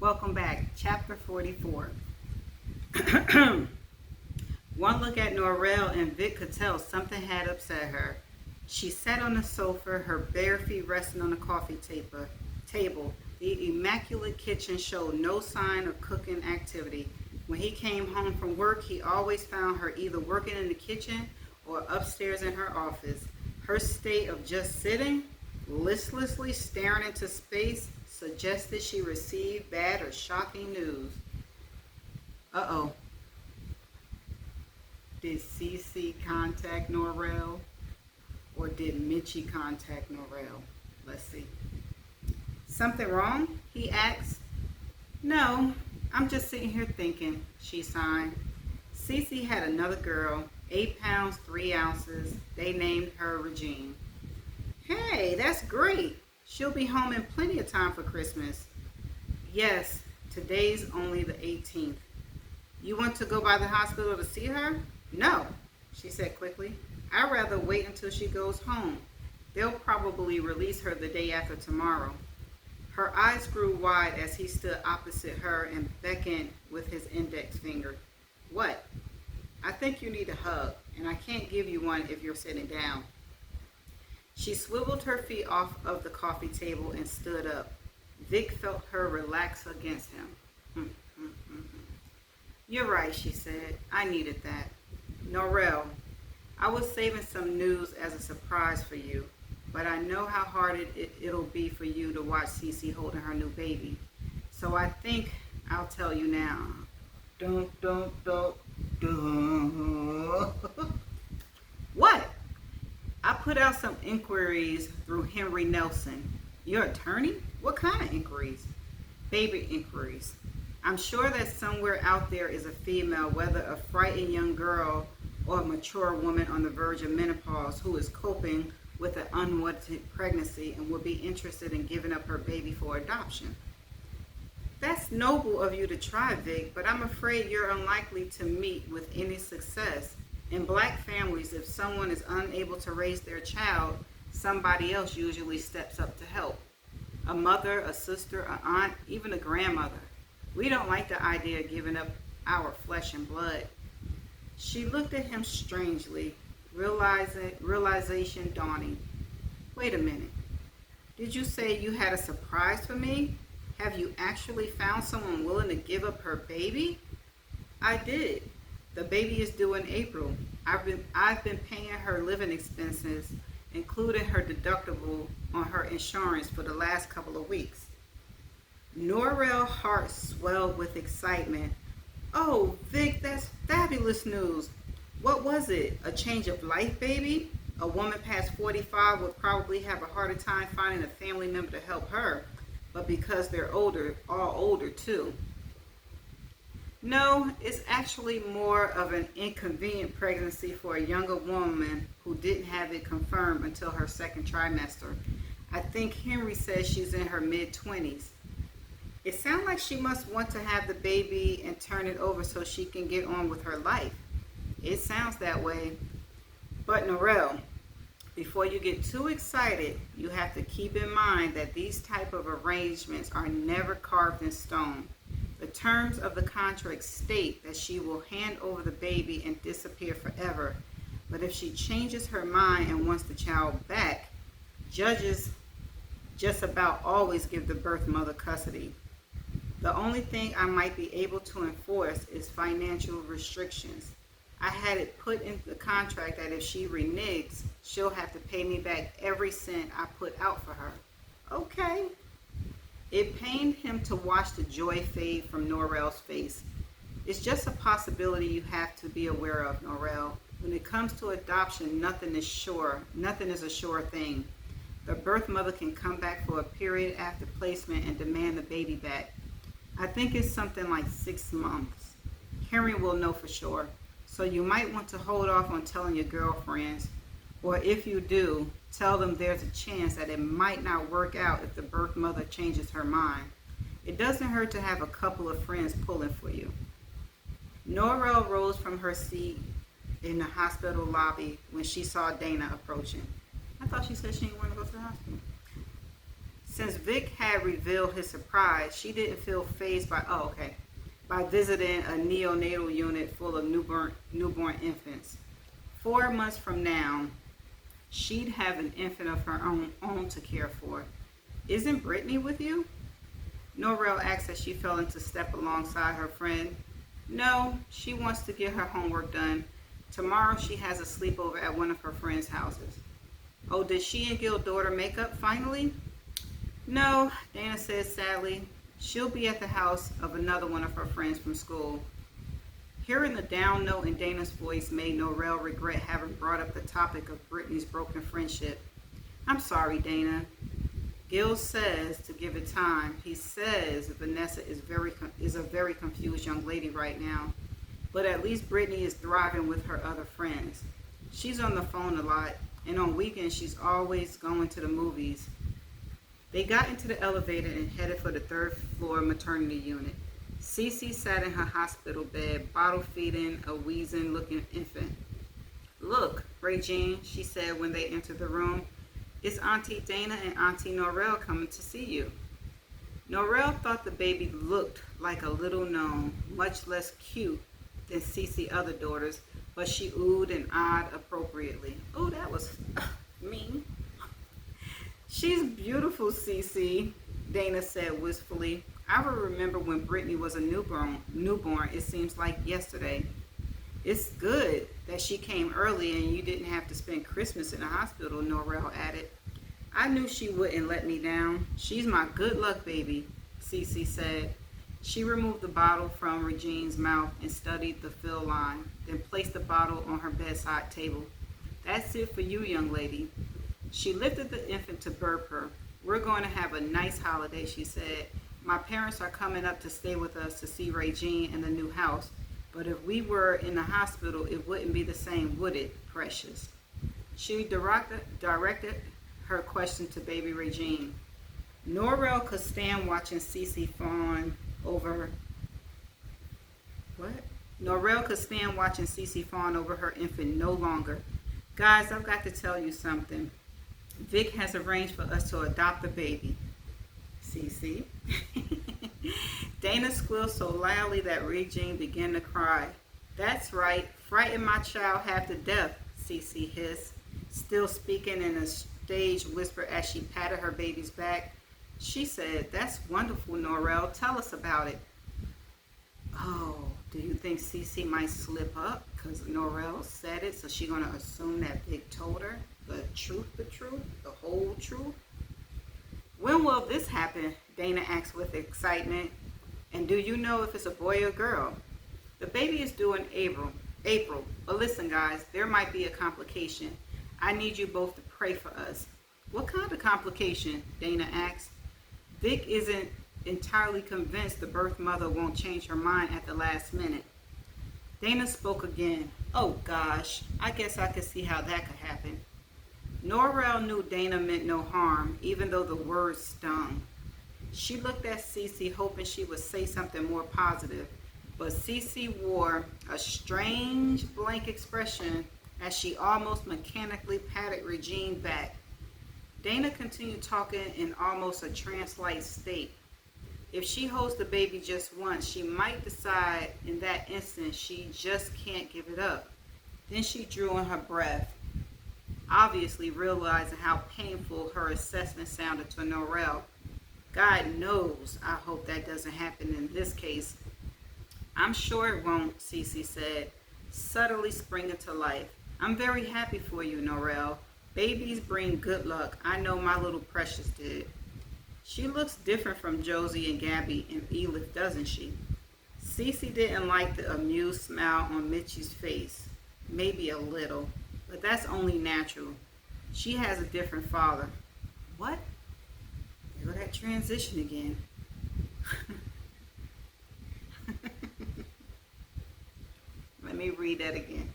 Welcome back. Chapter 44. One look at Norrell and Vic could tell something had upset her. She sat on the sofa, her bare feet resting on the table. The immaculate kitchen showed no sign of cooking activity. When he came home from work, he always found her either working in the kitchen or upstairs in her office. Her state of just sitting, listlessly staring into space, suggested she received bad or shocking news. Uh-oh. Did Cece contact Norrell? Or did Mitchie contact Norrell? Let's see. Something wrong? He asked. No, I'm just sitting here thinking, she sighed. Cece had another girl, 8 pounds, 3 ounces. They named her Regine. Hey, that's great. She'll be home in plenty of time for Christmas. Yes, today's only the 18th. You want to go by the hospital to see her? No, she said quickly. I'd rather wait until she goes home. They'll probably release her the day after tomorrow. Her eyes grew wide as he stood opposite her and beckoned with his index finger. What? I think you need a hug, and I can't give you one if you're sitting down. She swiveled her feet off of the coffee table and stood up. Vic felt her relax against him. You're right, she said. I needed that. Norrell, I was saving some news as a surprise for you, but I know how hard it'll be for you to watch Cece holding her new baby. So I think I'll tell you now. Dun, dun, dun, dun. What? I put out some inquiries through Henry Nelson. Your attorney? What kind of inquiries? Baby inquiries. I'm sure that somewhere out there is a female, whether a frightened young girl or a mature woman on the verge of menopause who is coping with an unwanted pregnancy and would be interested in giving up her baby for adoption. That's noble of you to try, Vic, but I'm afraid you're unlikely to meet with any success. In Black families, if someone is unable to raise their child, somebody else usually steps up to help. A mother, a sister, an aunt, even a grandmother. We don't like the idea of giving up our flesh and blood. She looked at him strangely, realization dawning. Wait a minute. Did you say you had a surprise for me? Have you actually found someone willing to give up her baby? I did. The baby is due in April. I've been paying her living expenses, including her deductible on her insurance for the last couple of weeks. Norrell's heart swelled with excitement. Oh, Vic, that's fabulous news. What was it? A change of life, baby? A woman past 45 would probably have a harder time finding a family member to help her, but because they're older, all older too. No, it's actually more of an inconvenient pregnancy for a younger woman who didn't have it confirmed until her second trimester. I think Henry says she's in her mid-20s. It sounds like she must want to have the baby and turn it over so she can get on with her life. It sounds that way. But Norrell, before you get too excited, you have to keep in mind that these type of arrangements are never carved in stone. The terms of the contract state that she will hand over the baby and disappear forever. But if she changes her mind and wants the child back, judges just about always give the birth mother custody. The only thing I might be able to enforce is financial restrictions. I had it put in the contract that if she reneges, she'll have to pay me back every cent I put out for her. Okay. It pained him to watch the joy fade from Norrell's face. It's just a possibility you have to be aware of, Norrell. When it comes to adoption, nothing is sure. Nothing is a sure thing. The birth mother can come back for a period after placement and demand the baby back. I think it's something like 6 months. Henry will know for sure. So you might want to hold off on telling your girlfriends. Or if you do, tell them there's a chance that it might not work out if the birth mother changes her mind. It doesn't hurt to have a couple of friends pulling for you. Norrell rose from her seat in the hospital lobby when she saw Dana approaching. I thought she said she didn't want to go to the hospital. Since Vic had revealed his surprise, she didn't feel fazed by visiting a neonatal unit full of newborn infants. 4 months from now, she'd have an infant of her own to care for. Isn't Brittany with you? Norrell asked as she fell into step alongside her friend. No, she wants to get her homework done. Tomorrow she has a sleepover at one of her friends' houses. Oh, did she and Gil's daughter make up finally? No, Dana said sadly. She'll be at the house of another one of her friends from school. Hearing the down note in Dana's voice made Norrell regret having brought up the topic of Brittany's broken friendship. I'm sorry, Dana. Gil says to give it time. He says Vanessa is a very confused young lady right now. But at least Brittany is thriving with her other friends. She's on the phone a lot, and on weekends she's always going to the movies. They got into the elevator and headed for the 3rd floor maternity unit. Cece sat in her hospital bed, bottle feeding a wheezing looking infant. Look, Regine, she said when they entered the room. It's Auntie Dana and Auntie Norrell coming to see you. Norrell thought the baby looked like a little gnome, much less cute than Cece's other daughters, but she oohed and ahed appropriately. Oh, that was mean. She's beautiful, Cece, Dana said wistfully. I remember when Brittany was a newborn. It seems like yesterday. It's good that she came early and you didn't have to spend Christmas in the hospital, Norrell added. I knew she wouldn't let me down. She's my good luck baby, Cece said. She removed the bottle from Regine's mouth and studied the fill line, then placed the bottle on her bedside table. That's it for you, young lady. She lifted the infant to burp her. We're going to have a nice holiday, she said. My parents are coming up to stay with us to see Regine in the new house. But if we were in the hospital, it wouldn't be the same, would it, precious? She directed her question to baby Regine. Norrell could stand watching Cece fawn over her infant no longer. Guys, I've got to tell you something. Vic has arranged for us to adopt the baby. Cece. Dana squealed so loudly that Regine began to cry. That's right, frighten my child half to death, Cece hissed, still speaking in a stage whisper as she patted her baby's back. She said, that's wonderful, Norrell. Tell us about it. Oh, do you think Cece might slip up? Because Norrell said it, so she's going to assume that Vic told her the truth, the whole truth? When will this happen? Dana asked with excitement. And do you know if it's a boy or girl? The baby is due in April. But listen, guys, there might be a complication. I need you both to pray for us. What kind of complication? Dana asked. Vic isn't entirely convinced the birth mother won't change her mind at the last minute. Dana spoke again. Oh gosh, I guess I could see how that could happen. Norrell knew Dana meant no harm, even though the words stung. She looked at Cece, hoping she would say something more positive, but Cece wore a strange blank expression as she almost mechanically patted Regine back. Dana continued talking in almost a trance-like state. If she holds the baby just once, she might decide in that instant she just can't give it up. Then she drew in her breath, obviously realizing how painful her assessment sounded to Norrell. God knows I hope that doesn't happen in this case. I'm sure it won't, Cece said, subtly springing to life. I'm very happy for you, Norrell. Babies bring good luck. I know my little precious did. She looks different from Josie and Gabby and Elif, doesn't she? Cece didn't like the amused smile on Mitchie's face. Maybe a little, but that's only natural. She has a different father. What? There go that transition again. Let me read that again.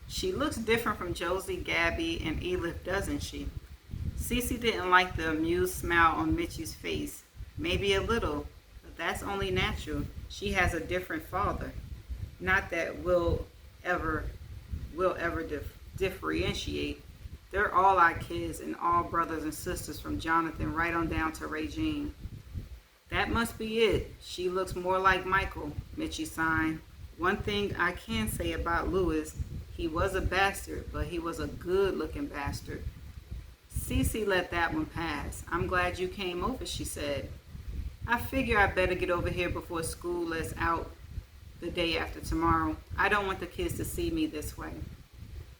She looks different from Josie, Gabby, and Elif, doesn't she? Cece didn't like the amused smile on Mitchie's face. Maybe a little, but that's only natural. She has a different father. Not that we'll ever differentiate. They're all our kids and all brothers and sisters from Jonathan right on down to Regine. That must be it. She looks more like Michael, Mitchie signed. One thing I can say about Louis, he was a bastard, but he was a good-looking bastard. Cece let that one pass. I'm glad you came over, she said. I figure I better get over here before school lets out the day after tomorrow. I don't want the kids to see me this way.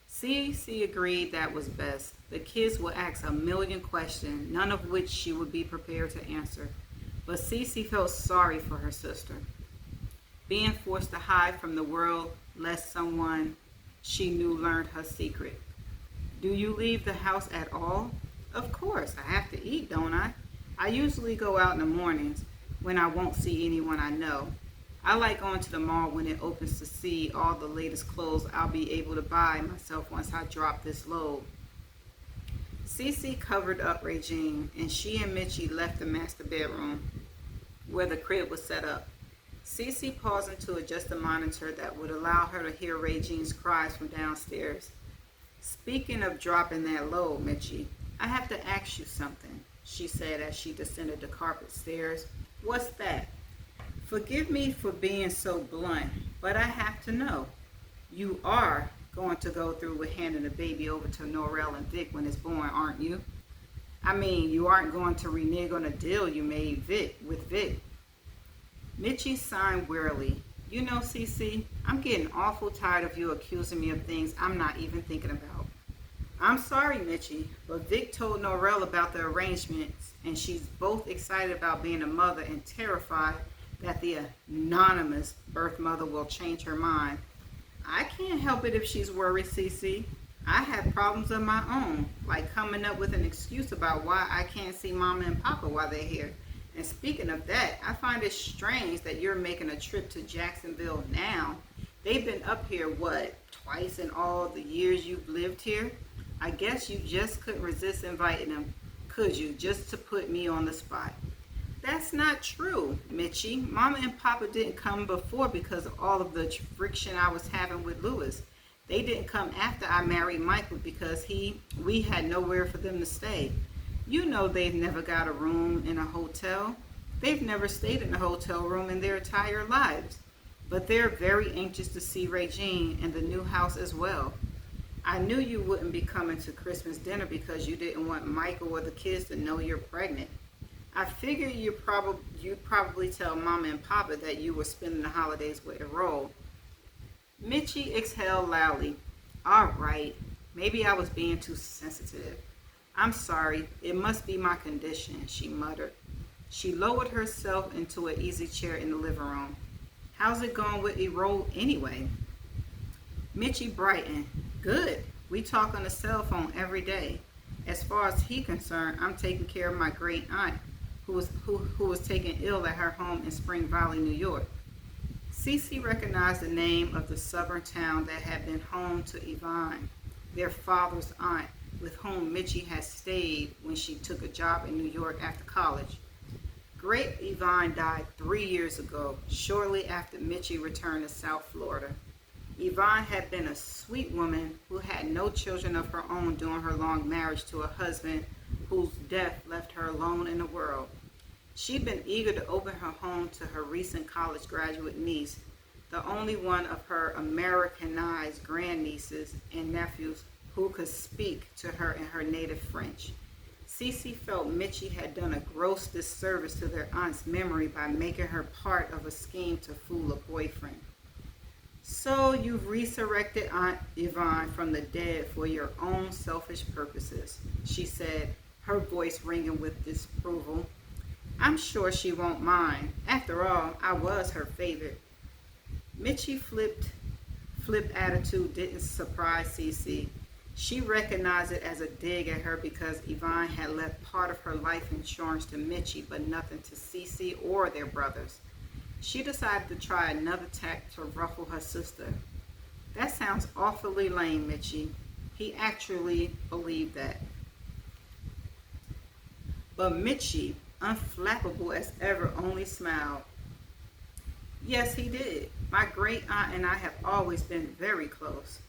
Cece agreed that was best. The kids would ask a million questions, none of which she would be prepared to answer. But Cece felt sorry for her sister. Being forced to hide from the world lest someone she knew learned her secret. Do you leave the house at all? Of course, I have to eat, don't I? I usually go out in the mornings when I won't see anyone I know. I like going to the mall when it opens to see all the latest clothes I'll be able to buy myself once I drop this load. Cece covered up Regine, and she and Mitchie left the master bedroom where the crib was set up. Cece pausing to adjust the monitor that would allow her to hear Regine's cries from downstairs. Speaking of dropping that load, Mitchie, I have to ask you something, she said as she descended the carpet stairs. What's that? Forgive me for being so blunt, but I have to know. You are going to go through with handing the baby over to Norrell and Vic when it's born, aren't you? I mean, you aren't going to renege on a deal you made with Vic. Mitchie sighed wearily. You know, Cece, I'm getting awful tired of you accusing me of things I'm not even thinking about. I'm sorry, Mitchie, but Vic told Norrell about the arrangements, and she's both excited about being a mother and terrified that the anonymous birth mother will change her mind. I can't help it if she's worried, Cece. I have problems of my own, like coming up with an excuse about why I can't see Mama and Papa while they're here. And speaking of that, I find it strange that you're making a trip to Jacksonville now. They've been up here, what, twice in all the years you've lived here? I guess you just couldn't resist inviting them, could you, just to put me on the spot? That's not true, Mitchie. Mama and Papa didn't come before because of all of the friction I was having with Louis. They didn't come after I married Michael because we had nowhere for them to stay. You know they've never got a room in a hotel. They've never stayed in a hotel room in their entire lives. But they're very anxious to see Regine and the new house as well. I knew you wouldn't be coming to Christmas dinner because you didn't want Michael or the kids to know you're pregnant. I figured you'd probably tell Mama and Papa that you were spending the holidays with Errol. Mitchie exhaled loudly. All right, maybe I was being too sensitive. I'm sorry, it must be my condition, she muttered. She lowered herself into an easy chair in the living room. How's it going with Errol anyway? Mitchie brightened. Good. We talk on the cell phone every day. As far as he's concerned, I'm taking care of my great aunt who was taken ill at her home in Spring Valley, New York. Cece recognized the name of the southern town that had been home to Yvonne, their father's aunt, with whom Mitchie had stayed when she took a job in New York after college. Great Yvonne died 3 years ago, shortly after Mitchie returned to South Florida. Yvonne had been a sweet woman who had no children of her own during her long marriage to a husband whose death left her alone in the world. She'd been eager to open her home to her recent college graduate niece, the only one of her Americanized grandnieces and nephews who could speak to her in her native French. Cece felt Mitchie had done a gross disservice to their aunt's memory by making her part of a scheme to fool a boyfriend. So you've resurrected Aunt Yvonne from the dead for your own selfish purposes, she said, her voice ringing with disapproval. I'm sure she won't mind. After all, I was her favorite. Mitchie's flip attitude didn't surprise Cece. She recognized it as a dig at her because Yvonne had left part of her life insurance to Mitchie but nothing to Cece or their brothers. She decided to try another tack to ruffle her sister. That sounds awfully lame, Mitchie. He actually believed that. But Mitchie, unflappable as ever, only smiled. Yes, he did. My great aunt and I have always been very close.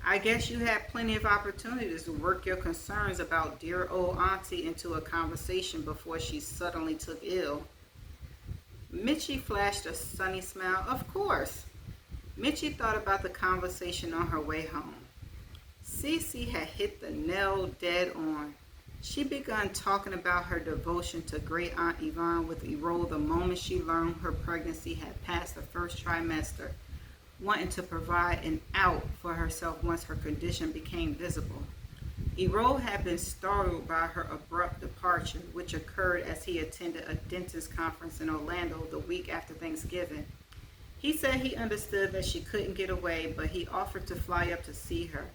I guess you had plenty of opportunities to work your concerns about dear old auntie into a conversation before she suddenly took ill. Mitchie flashed a sunny smile. Of course. Mitchie thought about the conversation on her way home. Cece had hit the nail dead on. She began talking about her devotion to great Aunt Yvonne with Errol the moment she learned her pregnancy had passed the first trimester, wanting to provide an out for herself once her condition became visible. Errol had been startled by her abrupt departure, which occurred as he attended a dentist conference in Orlando the week after Thanksgiving. He said he understood that she couldn't get away, but he offered to fly up to see her.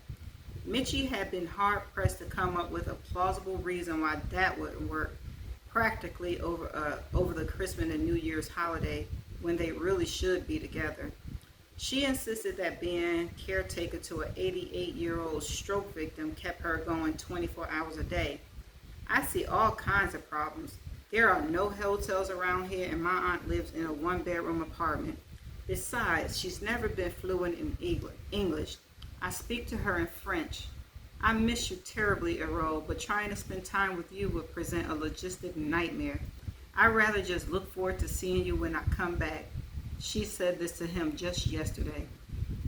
Mitchie had been hard-pressed to come up with a plausible reason why that wouldn't work, practically over the Christmas and New Year's holiday when they really should be together. She insisted that being caretaker to an 88-year-old stroke victim kept her going 24 hours a day. I see all kinds of problems. There are no hotels around here, and my aunt lives in a one-bedroom apartment. Besides, she's never been fluent in English. I speak to her in French. I miss you terribly, Errol, but trying to spend time with you would present a logistic nightmare. I'd rather just look forward to seeing you when I come back. She said this to him just yesterday.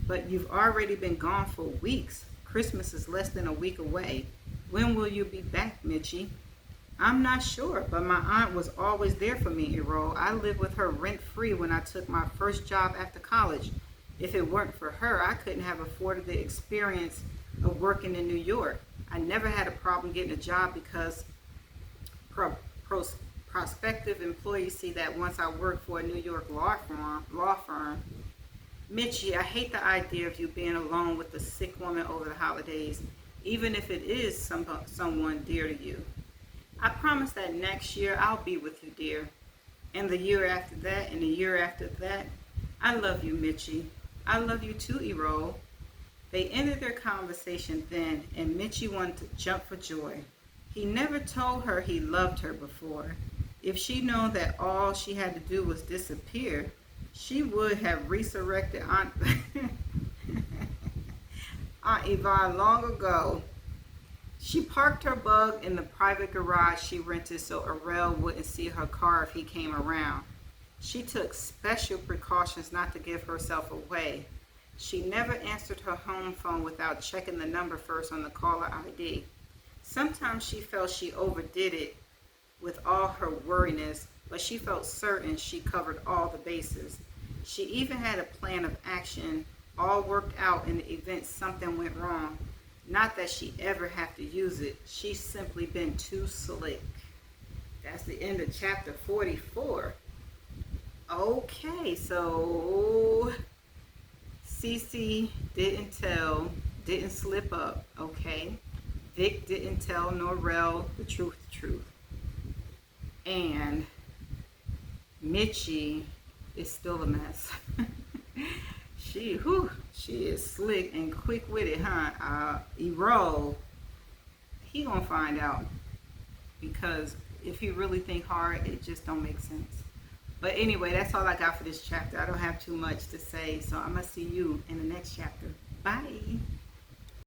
But you've already been gone for weeks. Christmas is less than a week away. When will you be back, Mitchie? I'm not sure, but my aunt was always there for me, Errol. I lived with her rent-free when I took my first job after college. If it weren't for her, I couldn't have afforded the experience of working in New York. I never had a problem getting a job because prospective employees see that once I worked for a New York law firm. Mitchie, I hate the idea of you being alone with a sick woman over the holidays, even if it is someone dear to you. I promise that next year I'll be with you, dear. And the year after that, and the year after that. I love you, Mitchie. I love you too, Errol. They ended their conversation then, and Mitchie wanted to jump for joy. He never told her he loved her before. If she'd known that all she had to do was disappear, she would have resurrected Aunt Yvonne long ago. She parked her bug in the private garage she rented so Errol wouldn't see her car if he came around. She took special precautions not to give herself away. She never answered her home phone without checking the number first on the caller ID. Sometimes she felt she overdid it with all her worriness, but she felt certain she covered all the bases. She even had a plan of action all worked out in the event something went wrong. Not that she ever have to use it. She's simply been too slick. That's the end of chapter 44. Okay, so Cece didn't slip up, okay? Vic didn't tell Norrell the truth. And Mitchie is still a mess. She is slick and quick-witted, huh? Errol, he gonna find out, because if he really think hard, it just don't make sense. But anyway, that's all I got for this chapter. I don't have too much to say, so I'm gonna see you in the next chapter. Bye.